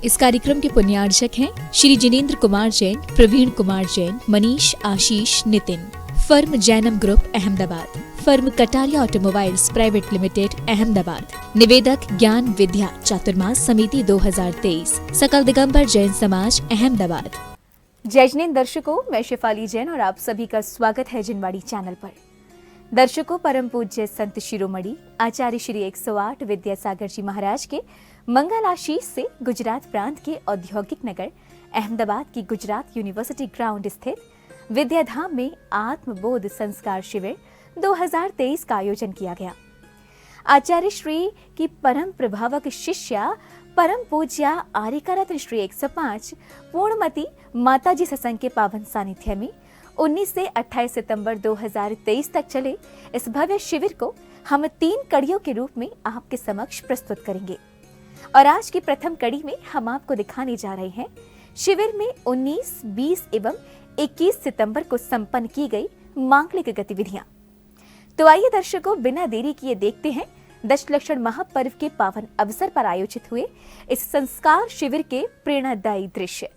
इस कार्यक्रम के पुण्यार्चक हैं Shri Jinendra Kumar Jain, Praveen Kumar Jain, Manish, Ashish, Nitin. Firm Jainam group Ahmedabad. Firm Kataria automobiles private limited Ahmedabad. निवेदक ज्ञान विद्या चातुर्मास समिति 2023, सकल दिगंबर जैन समाज अहमदाबाद। जय जिनेंद्र दर्शकों, मैं शेफाली जैन और आप सभी का स्वागत है जिनवाड़ी चैनल पर। दर्शकों, परम पूज्य संत शिरोमणि आचार्य श्री 108 विद्यासागर जी महाराज के मंगल आशीष से गुजरात प्रांत के औद्योगिक नगर अहमदाबाद की गुजरात यूनिवर्सिटी ग्राउंड स्थित विद्याधाम में आत्मबोध संस्कार शिविर 2023 का आयोजन किया गया। आचार्य श्री की परम प्रभावक शिष्या परम पूज्या आर्यका रत्न श्री 105 पूर्णमती माताजी सत्संग के पावन सानिध्य में 19 से 28 सितंबर 2023 तक चले इस भव्य शिविर को हम 3 कड़ियों के रूप में आपके समक्ष प्रस्तुत करेंगे। और आज की प्रथम कड़ी में हम आपको दिखाने जा रहे हैं शिविर में 19, 20 एवं 21 सितंबर को संपन्न की गई मांगलिक गतिविधियां। तो आइए दर्शकों, बिना देरी किए देखते हैं दशलक्षण महापर्व के पावन अवसर पर आयोजित हुए इस संस्कार शिविर के प्रेरणादायी दृश्य।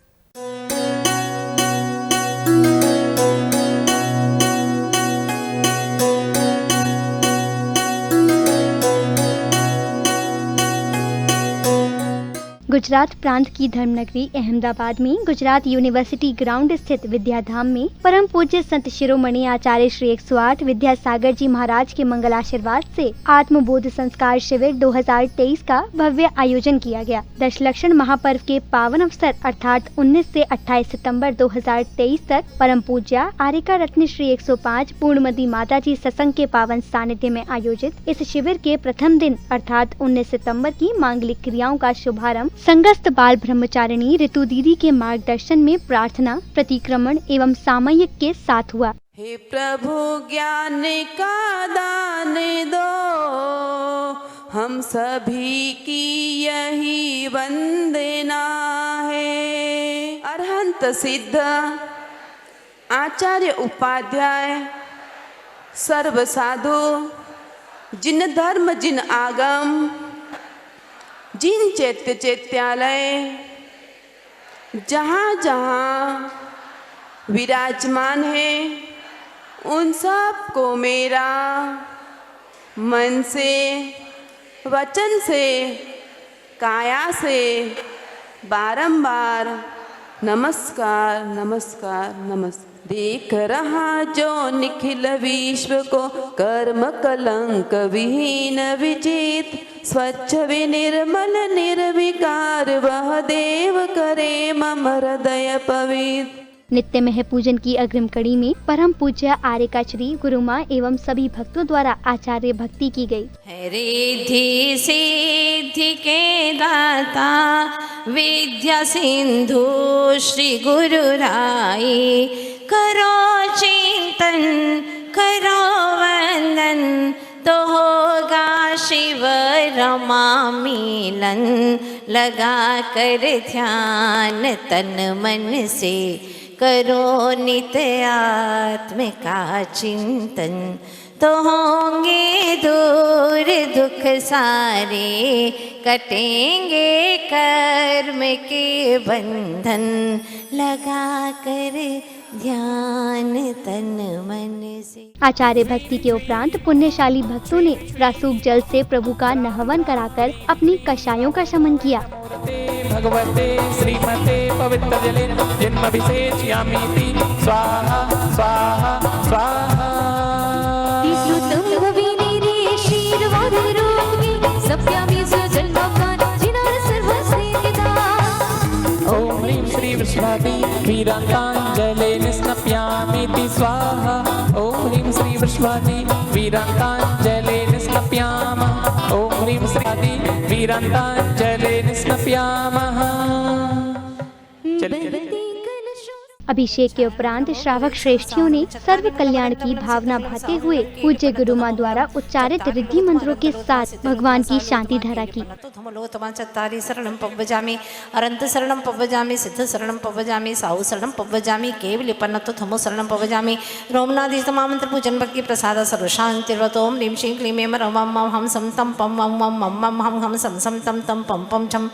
गुजरात प्रांत की धर्मनगरी अहमदाबाद में गुजरात यूनिवर्सिटी ग्राउंड स्थित विद्याधाम में परम पूज्य संत शिरोमणि आचार्य श्री 108 विद्यासागर जी महाराज के मंगल आशीर्वाद से आत्मबोध संस्कार शिविर 2023 का भव्य आयोजन किया गया। दशलक्षण महापर्व के पावन अवसर अर्थात 19 से 28 सितंबर 2023 तक परम पूज्या आर्यका रत्न श्री 105 पूर्णमती माताजी सत्संग के पावन सानिध्य में आयोजित इस शिविर के प्रथम दिन अर्थात 19 सितंबर की मांगलिक क्रियाओं का शुभारंभ संगस्त बाल ब्रह्मचारिणी ऋतु दीदी के मार्गदर्शन में प्रार्थना, प्रतिक्रमण एवं सामयिक के साथ हुआ। हे प्रभु ज्ञान का दान दो, हम सभी की यही वंदना है। अरहंत सिद्ध आचार्य उपाध्याय सर्व साधु, जिन धर्म जिन आगम जिन चैत्य चैत्यालय जहाँ जहाँ विराजमान है, उन सब को मेरा मन से, वचन से, काया से बारंबार नमस्कार नमस्कार नमस्कार। देख रहा जो निखिल विश्व को कर्म कलंक विहीन विजित, स्वच्छ विनिर्मल निर्विकार वह देव करे मम हृदय पवित्र। नित्य मह पूजन की अग्रिम कड़ी में परम पूज्य आर्यका श्री गुरुमा एवं सभी भक्तों द्वारा आचार्य भक्ति की गई। रिद्धि सिद्धि के दाता विद्या सिंधु श्री गुरु राई, करो चिंतन करो वंदन तो होगा शिव रमा मिलन। लगा कर ध्यान तन मन से करो नित्य आत्म का चिंतन, तो होंगे दूर दुख सारे, कटेंगे कर्म के बंधन। लगा कर ध्यान तन मन से। आचार्य भक्ति के उपरांत पुण्यशाली भक्तों ने प्रासूक जल से प्रभु का नहवन कराकर अपनी कषायों का शमन किया। भगवते श्रीमते पवित्र जलेन जन्मभिषेचयामीति स्वाहा स्वाहा स्वाहा। ओम ह्रीं श्री वृषभादि वीरांतांजलेन स्नपयामीति स्वाहा। ओम ह्रीं श्री वृषभादि वीरांतांजलेन स्नपयामः। ओम ह्रीं श्री वीरांतांजलेन स्नपयामः। अभिषेक के उपरांत श्रावक श्रेष्ठियों ने सर्व कल्याण की भावना भाते हुए पूज्य गुरुमा द्वारा उच्चारित रिद्धि मंत्रों के साथ भगवान की शांति धारा की। शरणं पव्वजामि, अनंत शरणं पव्वजामि, सिद्ध शरणं पव्वजामि, साहु शरणं पव्वजामि, केवल पन्नतो थमो शरणं पव्वजामि। रोमनादि तमामंत्र पूजन भक्ति प्रसाद सर्वशांतिर्वतो ओम ह्रीं श्रीं क्लीं ऐं मम हम सम तम पम मम मम मम हम सम सम तम तम पम पम छम।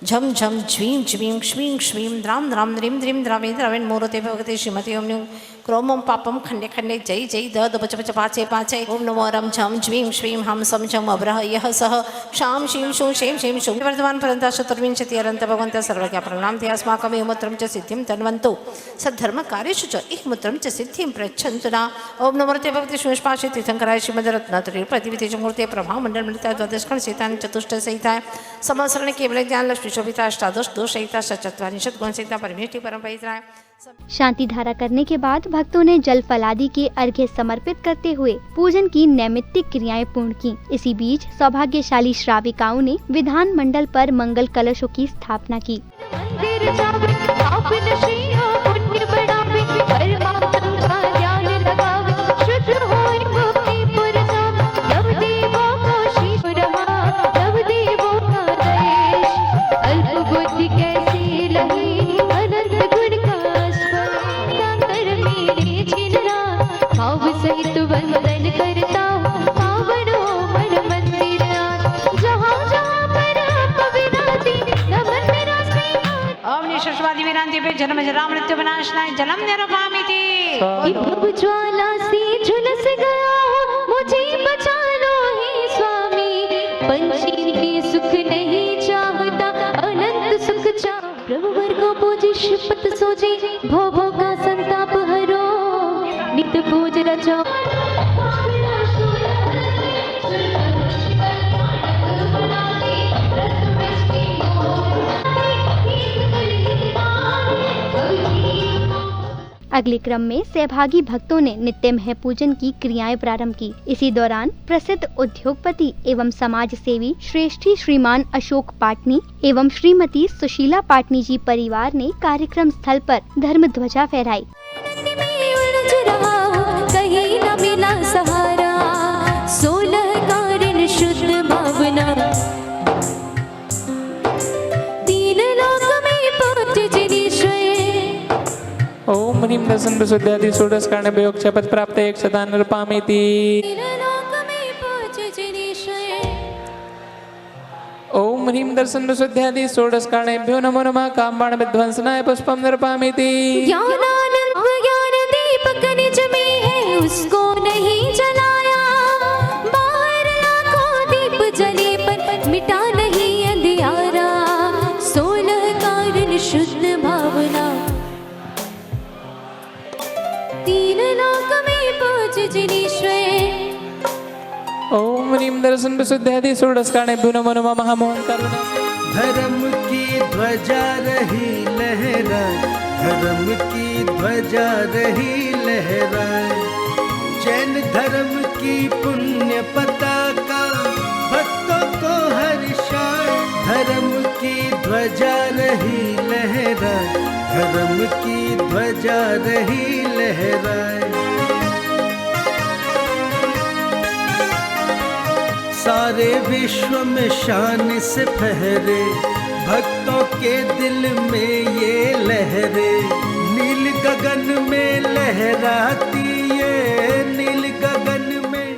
झम झम झ्वीं झ्वीं क्ष्वीं क्ष्वीं द्रां द्रां द्रीं द्रीं द्रावे द्रावेण मूर्ते भगवते श्रीमती ओम न्यूं क्रोम ओम पापम खंडे खंडे जय जय द द बच बच पाचे पाचे ओम नमो रम झम झ्वीं श्वीं हम सम झम अभ्रह यह सह शाम शीं शूं शें शें शूं वर्धमान परंता चतुर्विंशति अनंत भगवन्त सर्वज्ञ प्रणाम ते अस्माकं इहमुत्रं च सिद्धिं तन्वन्तु सद्धर्म कार्येषु च इहमुत्रं च सिद्धिं प्रयच्छन्तु ना ओम नमो ते भगवते श्रीष्पाशे तीर्थंकराय श्रीमद्रत्नात्रि प्रतिविधि मूर्ते प्रभा मंडल मिलिता द्वादशकण सहितानि चतुष्ट सहिता समासरण केवल ज्ञान लक्ष्मी शोभिता अष्टादश दोष सहिता चतुर्विंशति गुण सहिता परमेष्टि परम पवित्राय शांति धारा करने के बाद भक्तों ने जल फलादि के अर्घ्य समर्पित करते हुए पूजन की नैमित्तिक क्रियाएं पूर्ण की। इसी बीच सौभाग्यशाली श्राविकाओं ने विधान मंडल पर मंगल कलशों की स्थापना की। जन्म जरा मृत्यु विनाशनाय जलम निरपामिति ज्वाला से झुलस गया हूँ मुझे बचा लो हे स्वामी पंछी के सुख नहीं चाहता अनंत सुख चाह प्रभु वर को पूजी शिपत सोजी भो भो का संताप हरो नित पूज रचो अगले क्रम में सहभागी भक्तों ने नित्य पूजन की क्रियाएं प्रारंभ की। इसी दौरान प्रसिद्ध उद्योगपति एवं समाज सेवी श्रेष्ठी श्रीमान अशोक पाटनी एवं श्रीमती सुशीला पाटनी जी परिवार ने कार्यक्रम स्थल पर धर्म ध्वजा फहराई। कहीं न मिला सहारा 16 कारण शुद्ध भावना तीन लोक में पहुंच जिनीश्वर ओम ह्रीं दर्शन प्रसिद्ध्यादि षोडश कारण वियोग शपथ प्राप्त एक शता नृपामिति ओम ह्रीं दर्शन प्रसिद्ध्यादि षोडश कारणेभ्यो नमो नमः कामबाण विध्वंसनाय पुष्पम नृपामिति ज्ञानानंद ज्ञान दीपक निज में है उसको नहीं जलाया बाहर लाखों दीप जले पर मिटा नहीं अंधियारा 16 कारण शुद्ध भावना तीन लोक में पहुंच जिनीश्वर ओम ह्रीं दर्शन प्रसिद्ध्यादि षोडश कारणेभ्यो नमो नमः महामोहन करुणा धर्म की ध्वजा रही लहराए धर्म की ध्वजा रही लहराए जैन धर्म की पुण्य पताका भक्तों को हर्षाए धर्म की ध्वजा रही लहराए धर्म की ध्वजा रही लहराए सारे विश्व में शान से फहरे भक्तों के दिल में ये लहरे नील गगन में लहराती ये नील गगन में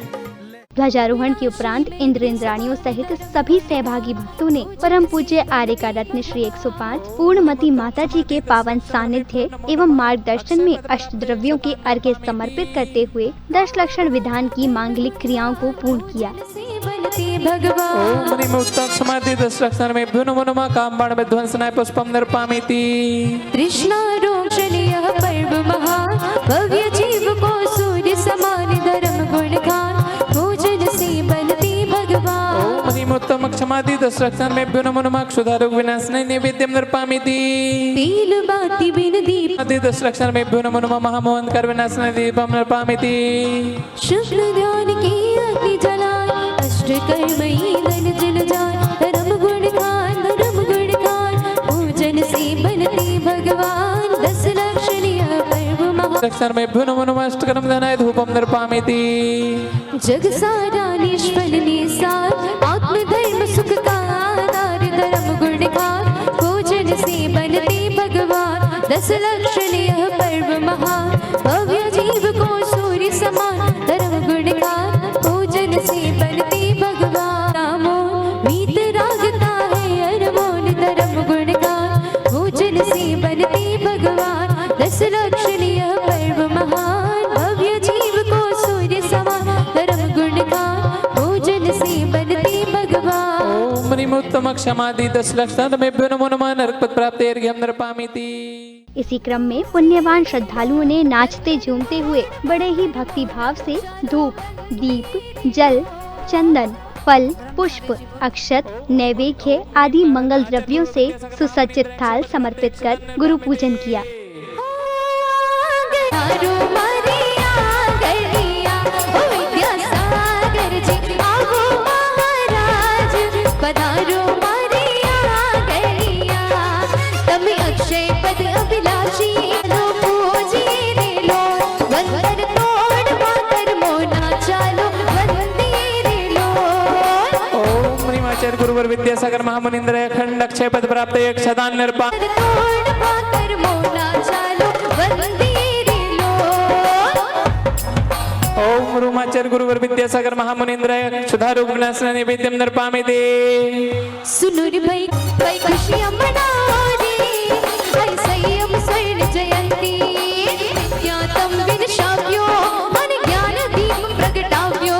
ध्वजारोहण के उपरांत इंद्र इंद्राणियों सहित सभी सहभागी भक्तों ने परम पूज्य आर्यका रत्न श्री 105 पूर्णमती माता जी के पावन सानिध्य एवं मार्गदर्शन में अष्ट द्रव्यों के अर्घ्य समर्पित करते हुए 10 लक्षण विधान की मांगलिक क्रियाओं को पूर्ण किया। ओम ह्रीं उत्तम समाधि 10 लक्षण में नमो नमः कामबाण विध्वंसनाय पुष्पम नृपामिति कृष्णा रोक्षणीय पर्व महा भव्य जीव को सूर्य समान धर्म गुण खान पूजन से बनती भगवान ओम ह्रीं उत्तम क्षमादि 10 लक्षण में नमो नमः क्षुधारोग विनाशनाय नैवेद्यम नृपामिति तिल बाती बिन दीप आदि 10 लक्षण में नमो नमः महामोहन कर विनाशनाय दीपम नृपामिति शुक्ल ध्यान की अग्नि जलाए अष्ट कर्मई धन जल जाए धर्म गुण खान पूजन से बनती भगवान 10 लक्षणीय पर्व महा लक्षण में नमो नमः अष्टकर्म धनाय धूपम नृपामिति जग सारा निष्फल निसार आत्मधर्म सुख का आधार धर्म गुण खान पूजन से बनते भगवान 10 लक्षणीय पर्व महा भव्य जीव को सूर्य समान धर्म गुण खान पूजन से बनते भगवान रामो वीत रागता है अरमोल धर्म उत्तम क्षमादि 10 लक्षणमेभ्यो नमो नमः नरकपद प्राप्तेर्घ्यं नरपामीति। इसी क्रम में पुण्यवान श्रद्धालुओं ने नाचते झूमते हुए बड़े ही भक्ति भाव से धूप, दीप, जल, चंदन, फल, पुष्प, अक्षत, नैवेद्य आदि मंगल द्रव्यों से सुसज्जित थाल समर्पित कर गुरु पूजन किया। गुरुवर विद्यासागर महामुनिंद्र अखंड अक्षय पद प्राप्त एक सदान निर्पा ओम रूमाचार्य गुरुवर विद्यासागर महामुनिंद्र सुधा रोग विनाशन निवेद्यम नरपामीति। सुनुर भाई भाई खुशियां मनाओ रे भाई संयम स्वर्ण जयंती ज्ञातम विनशाव्यो मन ज्ञान दीप प्रगटाव्यो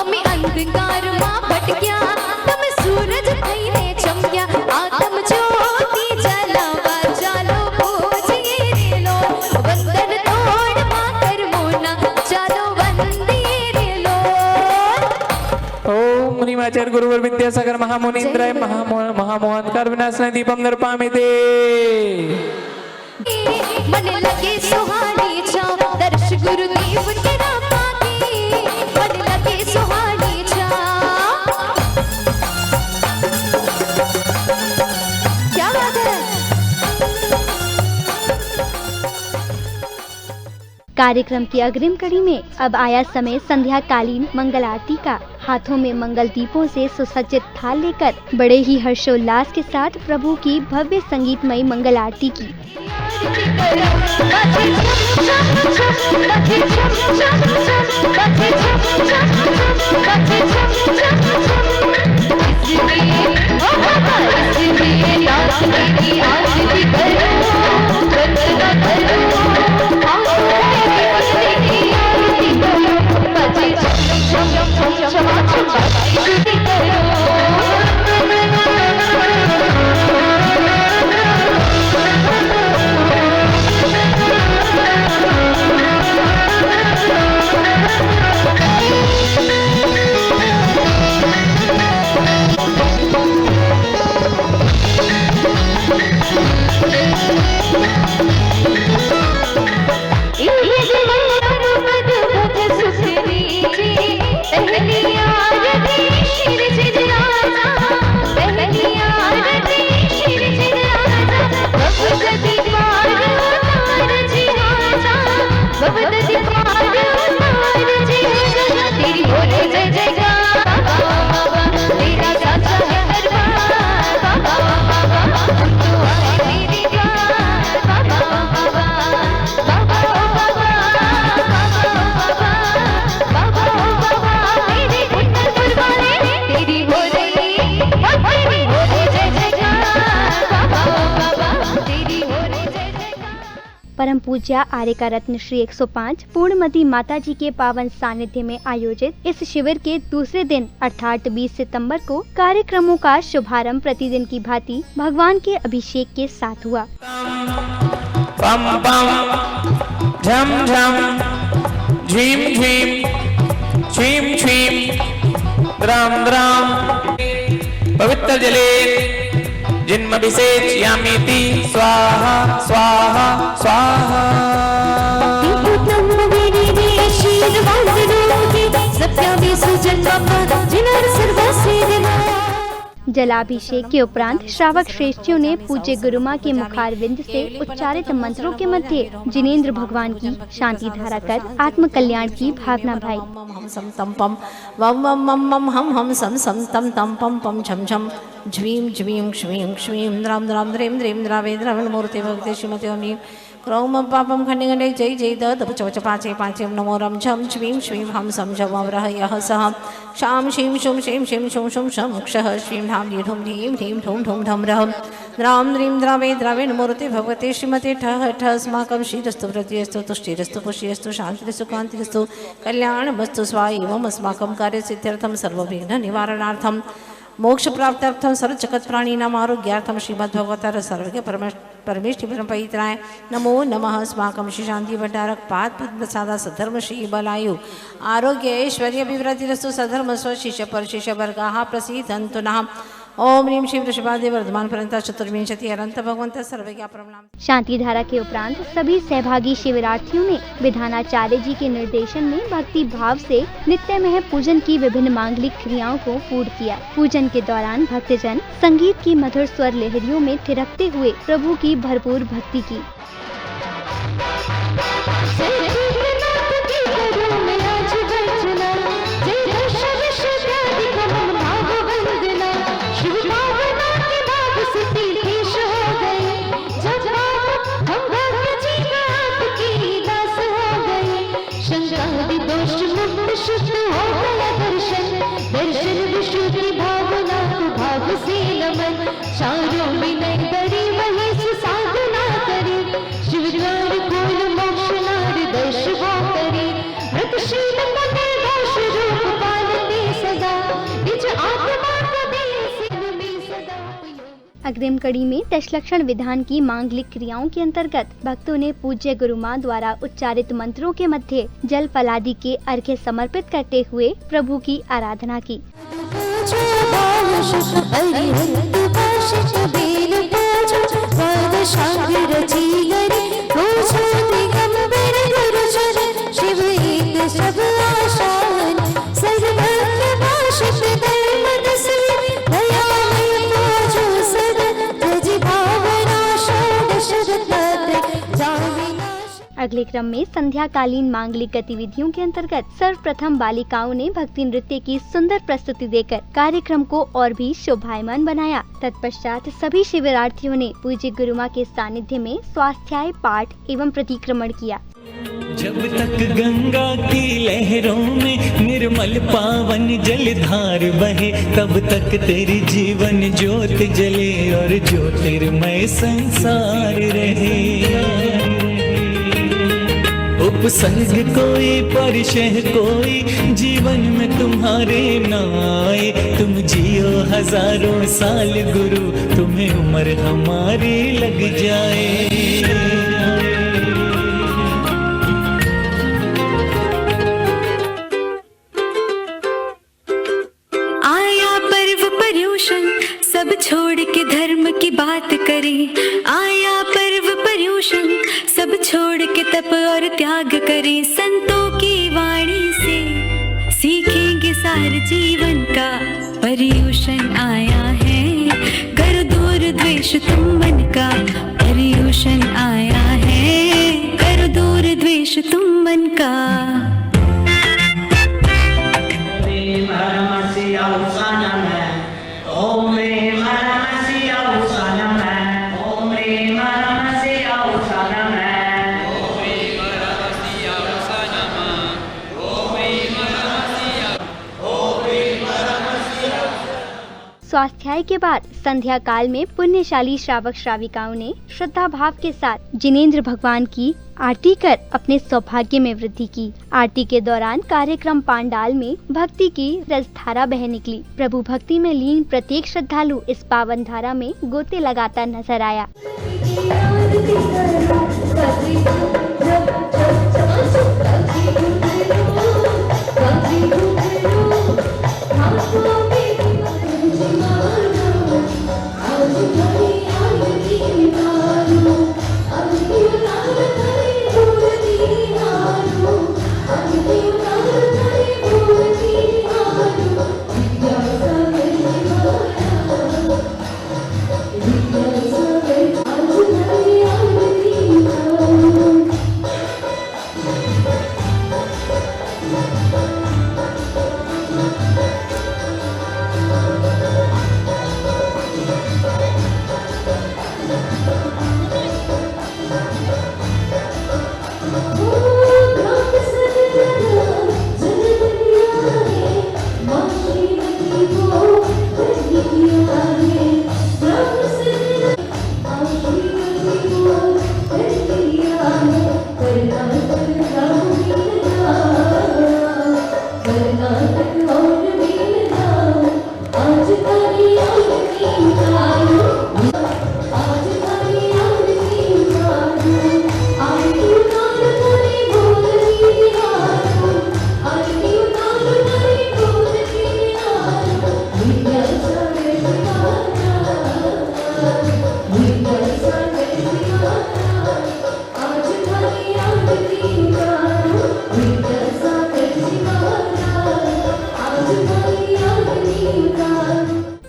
अमि अंधकार मां भटक्या तम सूरज थईने चमक्या आत्म ज्योति जलावा चालो पूजिए रे लो वंदन तोड़ मां कर मोना चालो वंदे रे लो। ओम मुनिमाचार्य गुरुवर विद्यासागर महामुनिंद्र महामोहनकार विनाशन दीपम नरपामीति। मन लगे सुहानी छाँव दर्श गुरुदेव तेरा पाके मन लगे सुहानी छाँव। क्या बात है। कार्यक्रम की अग्रिम कड़ी में अब आया समय संध्या कालीन मंगल आरती का। हाथों में मंगल दीपों से सुसज्जित थाल लेकर बड़े ही हर्षोल्लास के साथ प्रभु की भव्य संगीतमयी मंगल आरती की। परम पूज्य आर्यका रत्न श्री 105 पूर्णमती माता जी के पावन सानिध्य में आयोजित इस शिविर के दूसरे दिन अर्थात 20 सितंबर को कार्यक्रमों का शुभारंभ प्रतिदिन की भांति भगवान के अभिषेक के साथ हुआ। पम पम झम झम झीम झीम छीम छीम द्राम द्राम पवित्र जले जिन्मभिषेचयामीति स्वाहा स्वाहा स्वाहा। जलाभिषेक के उपरांत श्रावक श्रेष्ठियों ने पूज्य गुरुमा के मुखारविंद से उच्चारित मंत्रों के मध्य जिनेंद्र भगवान की शांति धारा कर आत्म कल्याण की भावना भाई। हम सम तम पम वम वम मम मम हम सम तम तम पम पम झम झम झ्वीं झ्वीं क्ष्वीं क्ष्वीं द्राम द्राम द्रीं द्रीं द्रावे द्रावण मूर्ति भक्ति श्रीमती अमी क्रौम पापम खंडे खंडे जय जय द चवच पाचे पाचे नमो रम झम झ्वीं श्वीं हम सम झवरह यह सह शाम शीं शुं शीं शीं शुं शुं शं क्षः श्रीं धाम ढीढुं ढीं ढीं ढुं ढुं ढम रह द्राम द्रीं द्रावे द्रावेण मूर्ति भगवते श्रीमते ठः ठः अस्माकं श्रीरस्तु प्रतिरस्तु तुष्टिरस्तु पुष्टिरस्तु शान्तिरस्तु कान्तिरस्तु कल्याणमस्तु स्वाहा एवम् अस्माकं कार्यसिद्ध्यर्थं सर्वविघ्न निवारणार्थं मोक्ष प्राप्त्यर्थम सर्व जगत प्राणी नाम आरोग्यार्थम श्रीमद्भगवतार सर्वज्ञ परमेष्टि परम पवित्राय नमो नमः अस्माकं श्री शांति भंडारक पाद प्रसादा सधर्म श्री बलायु आरोग्य ऐश्वर्य अभिवृद्धिरस्तु सधर्म स्व शिष्य पर शिष्य वर्गाः प्रसीदन्तु नः ओम ह्रीं श्री वृषभादेव वर्धमान पर्यंत चतुर्विंशति अनंत भगवंत सर्वज्ञ प्रणाम। शांति धारा के उपरांत सभी सहभागी शिविरार्थियों ने विधानाचार्य जी के निर्देशन में भक्ति भाव से नित्यमय पूजन की विभिन्न मांगलिक क्रियाओं को पूर्ण किया। पूजन के दौरान भक्तजन संगीत की मधुर स्वर लहरियों में थिरकते हुए प्रभु की भरपूर भक्ति की। अग्रिम कड़ी में दशलक्षण विधान की मांगलिक क्रियाओं के अंतर्गत भक्तों ने पूज्य गुरुमां द्वारा उच्चारित मंत्रों के मध्य जल फलादि के अर्घ्य समर्पित करते हुए प्रभु की आराधना की। अगले क्रम में संध्याकालीन मांगलिक गतिविधियों के अंतर्गत सर्वप्रथम बालिकाओं ने भक्ति नृत्य की सुंदर प्रस्तुति देकर कार्यक्रम को और भी शोभायमान बनाया। तत्पश्चात सभी शिविरार्थियों ने पूज्य गुरुमां के सानिध्य में स्वास्थ्याय पाठ एवं प्रतिक्रमण किया। जब तक गंगा की लहरों में निर्मल पावन जलधार बहे, तब तक तेरी जीवन ज्योत जले और ज्योतिर्मय संसार रहे। उपसर्ग कोई परिशह कोई जीवन में तुम्हारे न आए, तुम जियो हजारों साल गुरु, तुम्हें उम्र हमारी लग जाए। आया पर्व पर्यूषण सब छोड़ के धर्म की बात करें, आया पर्व पर्यूषण सब छोड़ के तप और त्याग करें। संतों की वाणी से सीखेंगे सार जीवन का पर्यूषण आया है। कर दूर द्वेष तुम मन का पर्यूषण आया है, कर दूर द्वेष तुम मन का। स्वास्थ्याय के बाद संध्या काल में पुण्यशाली श्रावक श्राविकाओं ने श्रद्धा भाव के साथ जिनेंद्र भगवान की आरती कर अपने सौभाग्य में वृद्धि की। आरती के दौरान कार्यक्रम पांडाल में भक्ति की रसधारा बह निकली। प्रभु भक्ति में लीन प्रत्येक श्रद्धालु इस पावन धारा में गोते लगाता नजर आया।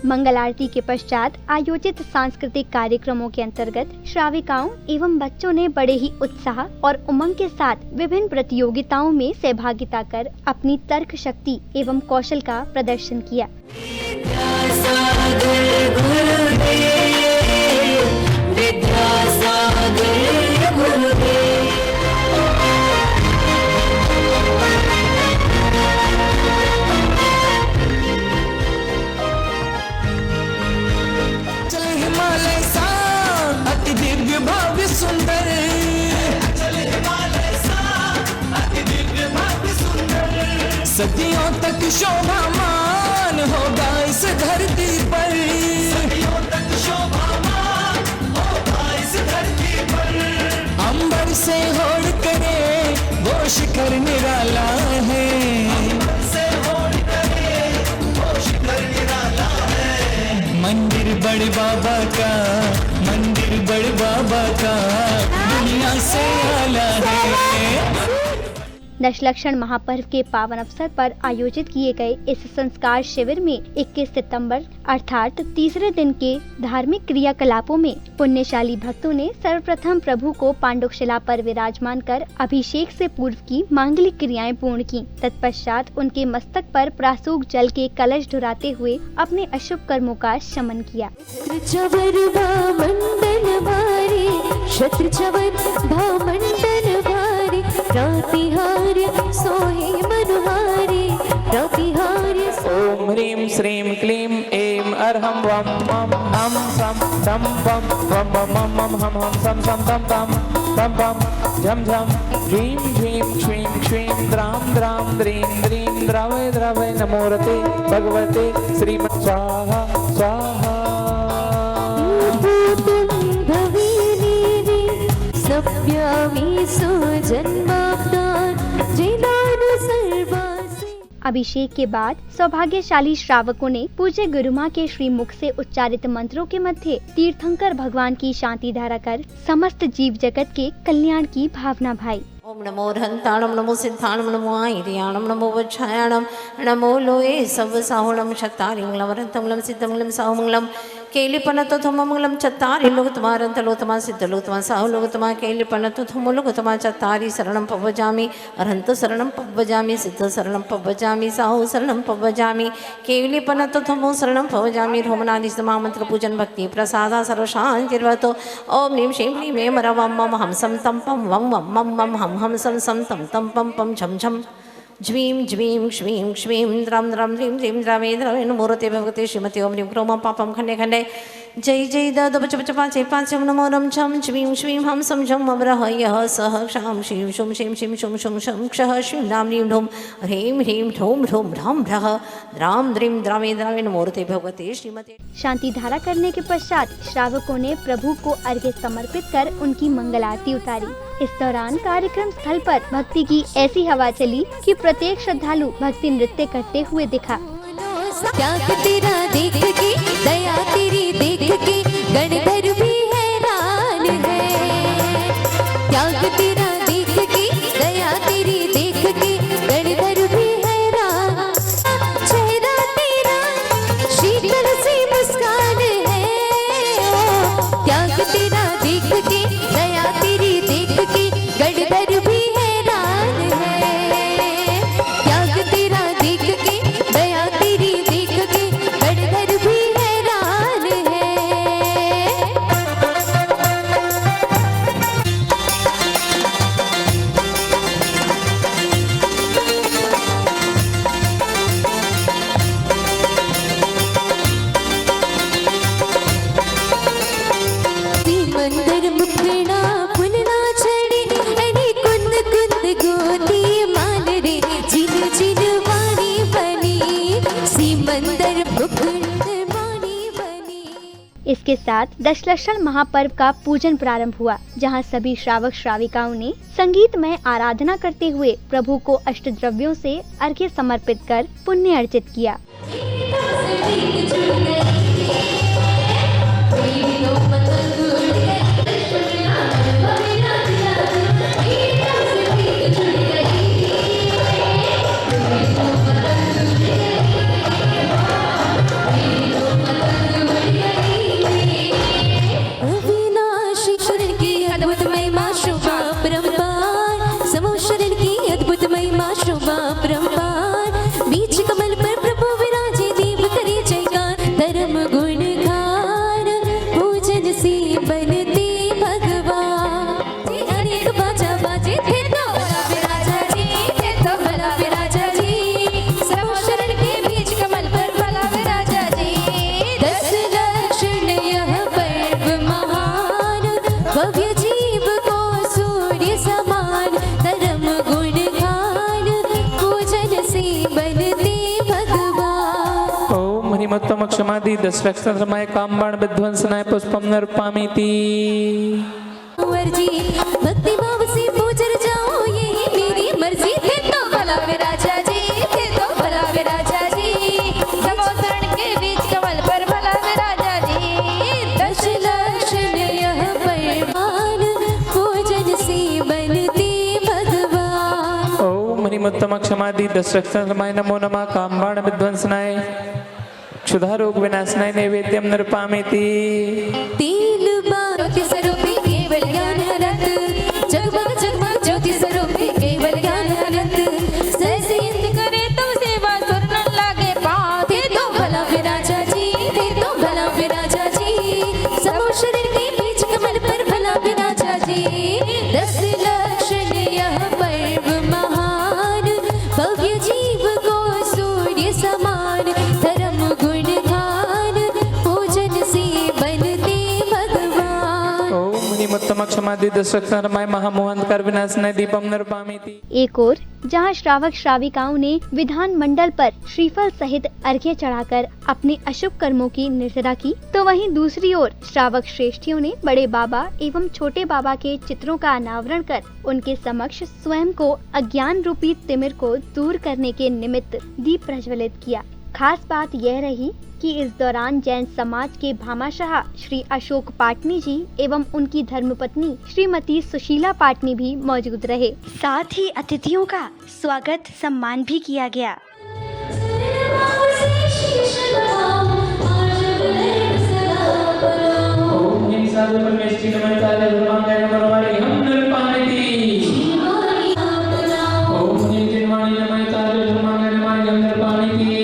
मंगल आरती के पश्चात आयोजित सांस्कृतिक कार्यक्रमों के अंतर्गत श्राविकाओं एवं बच्चों ने बड़े ही उत्साह और उमंग के साथ विभिन्न प्रतियोगिताओं में सहभागिता कर अपनी तर्क शक्ति एवं कौशल का प्रदर्शन किया। सदियों तक शोभामान होगा इस धरती पर, सदियों तक शोभामान होगा इस धरती पर। अंबर से होड़ करे वो शिखर निराला है, अंबर से होड़ करे वो शिखर निराला है। मंदिर बड़े बाबा का, मंदिर बड़े बाबा का दुनिया से आला है। दशलक्षण महापर्व के पावन अवसर पर आयोजित किए गए इस संस्कार शिविर में 21 सितंबर अर्थात तीसरे दिन के धार्मिक क्रियाकलापों में पुण्यशाली भक्तों ने सर्वप्रथम प्रभु को पांडुशिला पर विराजमान कर अभिषेक से पूर्व की मांगलिक क्रियाएं पूर्ण की। तत्पश्चात उनके मस्तक पर प्रासूक जल के कलश ढुराते हुए अपने अशुभ कर्मों का शमन किया। ओम ह्रीं श्रीं क्लीं ऐं अर्हं वं मं हम सं दं वं वं मं मं हम सं सं दं दं बं बं झं झं ह्रीं ह्रीं श्रीं क्ष्रीं द्रां द्रां द्रीं द्रीं द्रावय द्रावय नमोरते भगवते श्रीमत् स्वाहा स्वाहा। अभिषेक के बाद सौभाग्यशाली श्रावकों ने पूज्य गुरुमा के श्रीमुख से उच्चारित मंत्रों के मध्य तीर्थंकर भगवान की शांति धारा कर समस्त जीव जगत के कल्याण की भावना भाई। ओम नमो हंताणम नमो सिद्धाणम नमो आयर्याणम नमो वच्छायाणम नमो लोये सब साहुणम शतारिंगलम रंतमलम सिद्धमलम साहुमंगलम केलिपनतो थममंगलम चत्तारि लोकतमारंतलोतमा सिद्धलोतमा साहुलोकतमा केलिपनतो थमलोकतमा चत्तारि शरणं पवजामि अरहंत शरणं पवजामि सिद्ध शरणं पवजामि साहु शरणं पवजामि केलिपनतो थमो शरणं पवजामि रोमनादि महामंत्र पूजन भक्ति प्रसादा सर्वशांतिर्वतो ओम नीम श्रीं क्लीं ऐं मरवं मम हम सम तम पम वम वम मम मम हम सम सम तम तम पम पम झम झम ज्वीं ज्वीं क्ष्वीं क्ष्वीं द्रं द्रं द्रीं द्रीं द्रवे द्रवे नमोरते भगवते श्रीमते ओम ह्रीं क्रोम पापम खंडे खंडे जय जय द बच बच पाचे पाचे नमो रम छम ज्वीं श्वीं हम सम झम अमरह यः सह क्षां श्रीं शुं श्रीं शिं शुं शुं शं क्षः श्रीं नाम ह्रीं ढूं ह्रीं ह्रीं ढूं ढूं ढ्रं ढः द्रां द्रीं द्रवे द्रवे नमोरते भगवते श्रीमते। शांति धारा करने के पश्चात श्रावकों ने प्रभु को अर्घ्य समर्पित कर उनकी मंगल आरती उतारी। इस दौरान कार्यक्रम स्थल पर भक्ति की ऐसी हवा चली कि प्रत्येक श्रद्धालु भक्ति नृत्य करते हुए दिखा। त्याग तेरा देख के दया तेरी देख के गणधर भी हैरान है। त्याग तेरा देख के दया तेरी देख के गणधर भी हैरान। चेहरा तेरा शीतल सी मुस्कान है। त्याग तेरा देख के दया तेरी देख के गणधर भी हैरान है। त्याग तेरा देख के दया तेरी देख के गणधर भी हैरान है। मंदिर मुखड़ा फुलना चढ़ी अरे कुंद कुंद गोती मान रे जिन जिन वाणी बनी सिमंदर मुखड़ वाणी बनी। इसके साथ दशलक्षण महापर्व का पूजन प्रारंभ हुआ, जहां सभी श्रावक श्राविकाओं ने संगीतमय आराधना करते हुए प्रभु को अष्टद्रव्यों से अर्घ्य समर्पित कर पुण्य अर्जित किया। ह्रीमोत्तम क्षमादि दशरक्षत्रमाय कामबाण विध्वंसनाय पुष्पम नर्पामीति। जी भक्ति भाव से पूजर जाओ यही मेरी मर्जी थे तो भला वे राजा जी थे तो भला वे राजा जी समुद्रण के बीच कमल पर भला वे राजा जी दश लक्षण यह परमान पूजन से बनते भगवान। ओम ह्रीमोत्तम क्षमादि दशरक्षत्रमाय नमो नमः कामबाण विध्वंसनाय क्षुधा रोग विनाशनाय नैवेद्यम नर्पामीति। तिल ज्योति स्वरूपी केवल ज्ञान अनंत जगमग जगमग ज्योति स्वरूपी केवल ज्ञान अनंत सहसे इंद्र करे तो सेवा सुर न लागे पाँव थे तो भला वे राजा जी थे तो भला वे राजा जी सब शरीर के बीच कमल पर भला वे राजा जी दस लक्षण यह पर्व महान भव्य जीव को सूर्य समान धर्म गुण गान पूजन से बनते भगवान। ओम ह्रीमोत्तम क्षमादि दशरक्षत्रमाय महामोहन कर विनाशनाय दीपम नर्पामीति। एक और जहां श्रावक श्राविकाओं ने विधान मंडल पर श्रीफल सहित अर्घ्य चढ़ाकर अपने अशुभ कर्मों की निर्जरा की, तो वहीं दूसरी ओर श्रावक श्रेष्ठियों ने बड़े बाबा एवं छोटे बाबा के चित्रों का अनावरण कर उनके समक्ष स्वयं को अज्ञान रूपी तिमिर को दूर करने के निमित्त दीप प्रज्वलित किया। खास बात यह रही कि इस दौरान जैन समाज के भामाशाह श्री अशोक पाटनी जी एवं उनकी धर्मपत्नी श्रीमती सुशीला पाटनी भी मौजूद रहे। साथ ही अतिथियों का स्वागत सम्मान भी किया गया। ओम ह्रीं साधु परमेष्टि नमः ताले धर्मांगाय नमः वाणी हम नर्पामीति। ओम ह्रीं जिन्वाणी नमः ताले धर्मांगाय नमः वाणी हम नर्पामीति।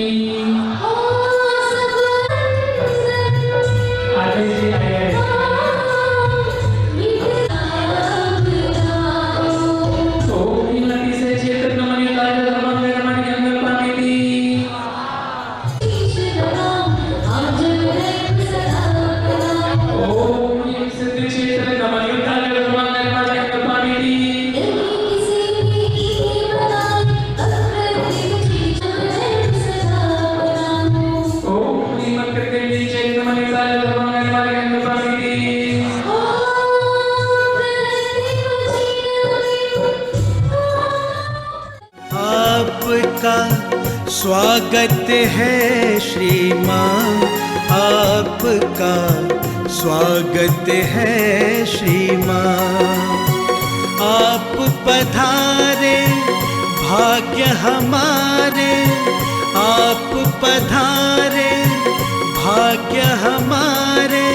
आपका स्वागत है श्रीमान, आपका स्वागत है श्रीमान। आप पधारे भाग्य हमारे, आप पधारे भाग्य हमारे,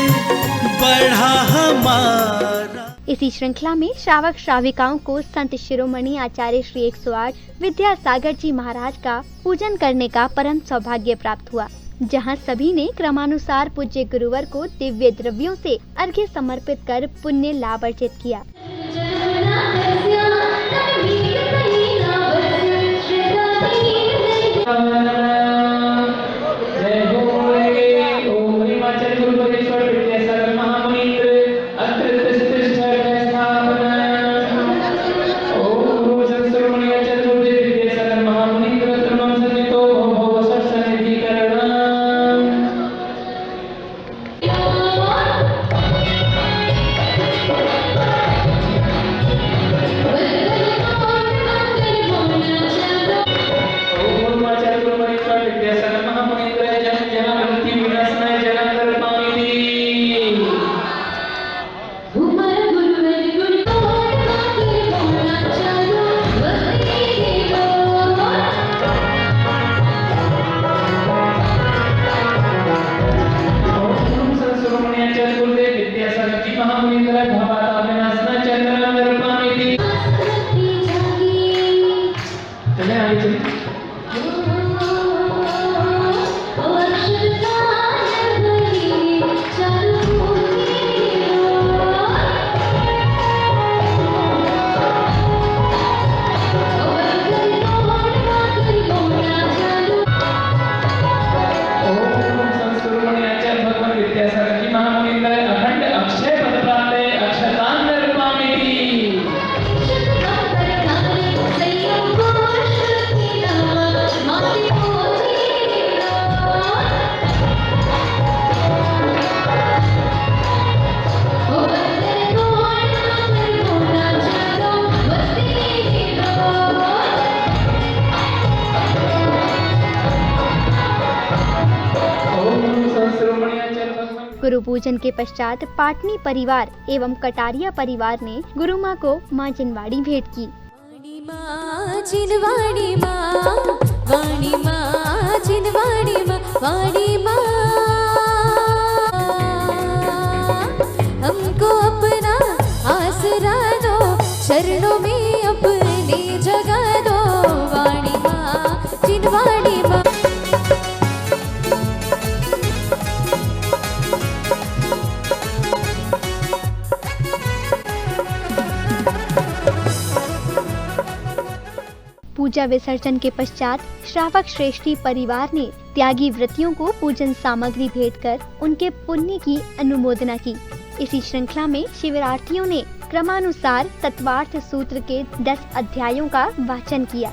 बढ़ा हमारा। इसी श्रृंखला में श्रावक श्राविकाओं को संत शिरोमणि आचार्य श्री 108 विद्यासागर जी महाराज का पूजन करने का परम सौभाग्य प्राप्त हुआ, जहां सभी ने क्रमानुसार पूज्य गुरुवर को दिव्य द्रव्यों से अर्घ्य समर्पित कर पुण्य लाभ अर्जित किया। गुरु पूजन के पश्चात पाटनी परिवार एवं कटारिया परिवार ने गुरु माँ को माँ जिनवाड़ी भेंट की। जिनवाड़ी माँ, वाणी माँ, जिनवाड़ी माँ, वाणी माँ, हमको अपना आसरा दो, चरणों में अपनी जगा दो, वाणी माँ, जिनवाड़ी माँ। पूजा विसर्जन के पश्चात श्रावक श्रेष्ठी परिवार ने त्यागी व्रतियों को पूजन सामग्री भेंट कर उनके पुण्य की अनुमोदना की। इसी श्रृंखला में शिवरार्थियों ने क्रमानुसार तत्वार्थ सूत्र के 10 अध्यायों का वाचन किया।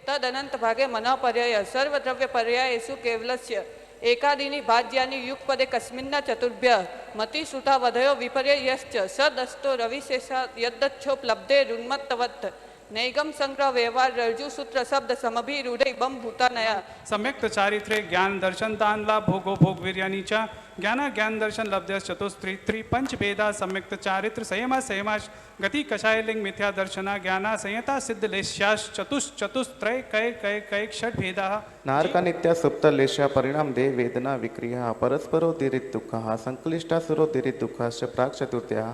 तदनंत भागे मनोपर्यय सर्वद्रव्य पर्यायेषु केवलस्य एकादीनि भाज्यानि युगपदे कस्मिन्न चतुर्भ्य मतिश्रुता वधयो विपर्ययश्च सदस्तो रविशेषा यद्दच्छोपलब्धे रुन्मत्तवत् नैगम संग्रह व्यवहार रज्जु सूत्र शब्द समभिरूढ़ बम भूतानया सम्यक्त चारित्र्य ज्ञान दर्शन दान लाभ भोगो भोग वीर्यानि च ज्ञान दर्शन लब्धस चतुस्त्री पंच भेदा सम्यक्त चारित्र संयमा गति कषाय लिंग मिथ्या दर्शना ज्ञाना संयता सिद्ध लेश्याश चतुस्त्रय कय षट भेदा नारका नित्या सुप्त लेश्या परिणाम दे वेदना विक्रिया परस्परो दिरित दुःखः संक्लिष्टासुरो दिरित दुःखश्च प्राक् चतुर्थ्यः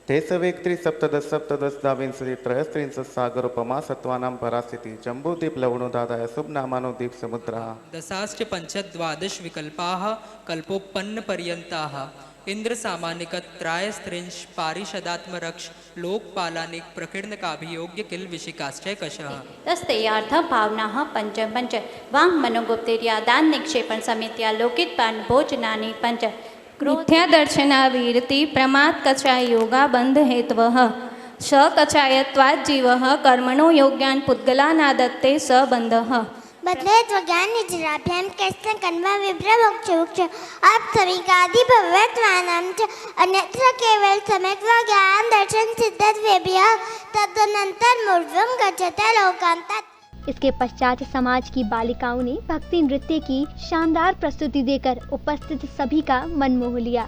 तेसवेक्त्री सप्तदश दाविंसति त्रयस्त्रिंश सागरोपमा सत्वानां परास्थिति जम्बूदीप लवणोदादाय शुभ नामानो दीप समुद्रः दशाश्च पंचद्वादश विकल्पाः कल्पोपन्न पर्यन्ताः इंद्र सामानिकत्रायस्त्रिंश पारिषदात्मरक्ष लोकपालानिक प्रकीर्ण काभियोग्य किल विशिकाश्चय कषः तस्तेयार्थ भावनाः पंच वांग मनोगुप्तेर्या दान निक्षेपण समित्या लोकित पान भोजनानि पंच मिथ्या दर्शना वीरति प्रमाद कचाय योगा बंध हेतवः स कचायत्वात् जीवः कर्मणो योग्यान् पुद्गलानादत्ते स बंधः बदले ज्ञान निजराभ्याम कृष्ण कन्वा विभ्र मोक्ष आप सभी का आदि भगवत्वानां च अन्यत्र केवल समग्र ज्ञान दर्शन सिद्धत्वेभ्यः तदनंतर मूर्ध्वं गच्छते लोकान्तात्। इसके पश्चात समाज की बालिकाओं ने भक्ति नृत्य की शानदार प्रस्तुति देकर उपस्थित सभी का मन मोह लिया।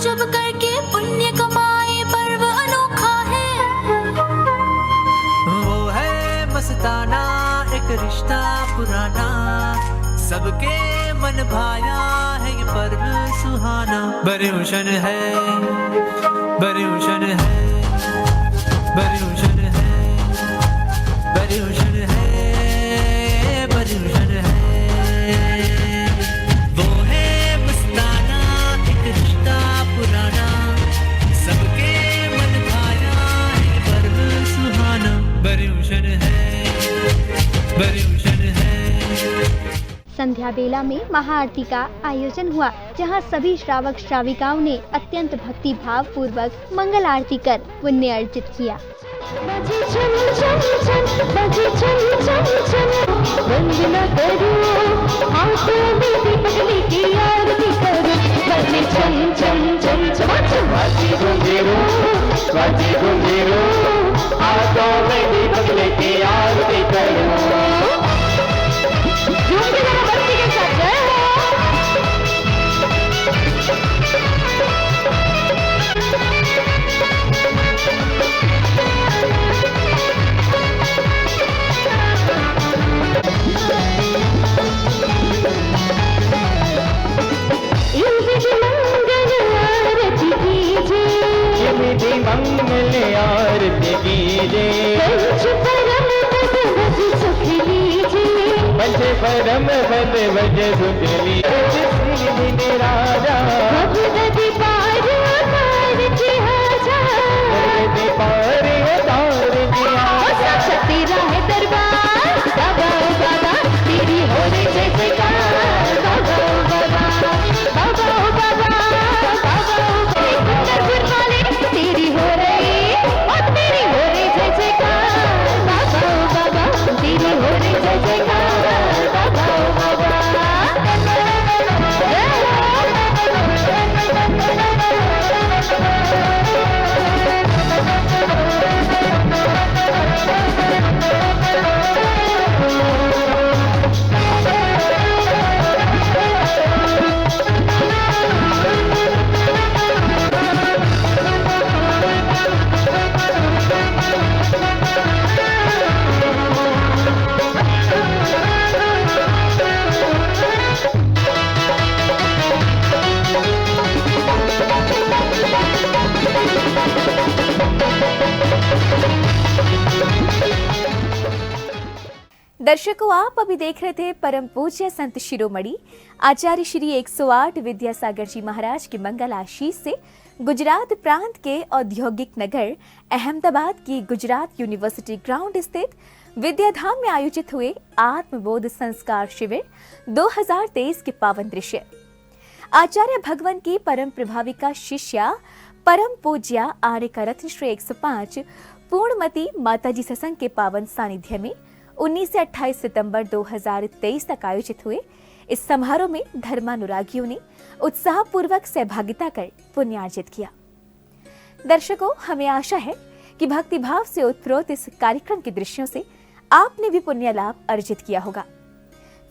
जब करके पुण्य कमाए पर्व अनोखा है वो है मस्ताना एक रिश्ता पुराना सबके मन भाया है ये पर्व सुहाना बर्यूषण है बर्यूषण है बर्यूषण है बर्यूषण है बर्यूषण है वो है मस्ताना एक रिश्ता पुराना सबके मन भाया है पर्व सुहाना बर्यूषण है बर्यूषण है। संध्या बेला में महाआरती का आयोजन हुआ, जहां सभी श्रावक श्राविकाओं ने अत्यंत भक्ति भाव पूर्वक मंगल आरती कर पुण्य अर्जित किया। वंदना करो हाथों में दीपक लेके आरती करो बजे छम छम छम छम बाजी घुंघरू हाथों में दीपक लेके आरती करो झूम के जरा भक्ति के साथ जय हो लीजिए पंच परम पद भज सुख लीजिए पंच परम पद भज सुख लीजिए राजा अब नदी पार उतार जी आजा नदी पार उतार जी आजा तेरा है दरबार बाबा ओ बाबा तेरी होने जैसे कार बाबा ओ बाबा बाबा ओ बाबा बाबा ओ सुंदरपुर वाले तेरी हो रही और तेरी हो रही जैसे कार बाबा ओ बाबा तेरी हो रही जैसे कार बाबा ओ बाबा दर्शकों, आप अभी देख रहे थे परम पूज्य संत शिरोमणि आचार्य श्री 108 विद्यासागर जी महाराज के मंगल आशीष से गुजरात प्रांत के औद्योगिक नगर अहमदाबाद की गुजरात यूनिवर्सिटी ग्राउंड स्थित विद्याधाम में आयोजित हुए आत्मबोध संस्कार शिविर 2023 के पावन दृश्य। आचार्य भगवान की परम प्रभाविका शिष्या परम पूज्या आर्य रत्न श्री 105 पूर्णमती माताजी सत्संग के पावन सानिध्य में 19 से 28 सितंबर 2023 तक आयोजित हुए इस समारोह में धर्मानुरागियों ने उत्साहपूर्वक सहभागिता कर पुण्यार्जित किया। दर्शकों, हमें आशा है कि भक्तिभाव से उत्प्रोत इस कार्यक्रम के दृश्यों से आपने भी पुण्य लाभ अर्जित किया होगा।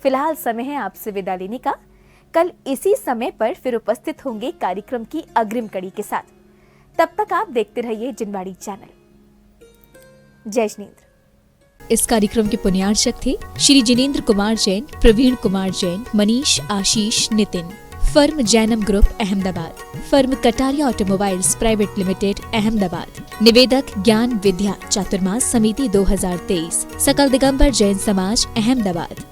फिलहाल समय है आपसे विदा लेने का। कल इसी समय पर फिर उपस्थित होंगे कार्यक्रम की अग्रिम कड़ी के साथ। तब तक आप देखते रहिए जिनवाड़ी चैनल। जय जिनेंद्र। इस कार्यक्रम के पुण्यार्चक थे Shri Jinendra Kumar Jain, Praveen Kumar Jain, Manish, Ashish, Nitin. Firm Jainam group Ahmedabad. Firm Kataria automobiles private limited Ahmedabad. निवेदक ज्ञान विद्या चातुर्मास समिति 2023। सकल दिगंबर जैन समाज अहमदाबाद।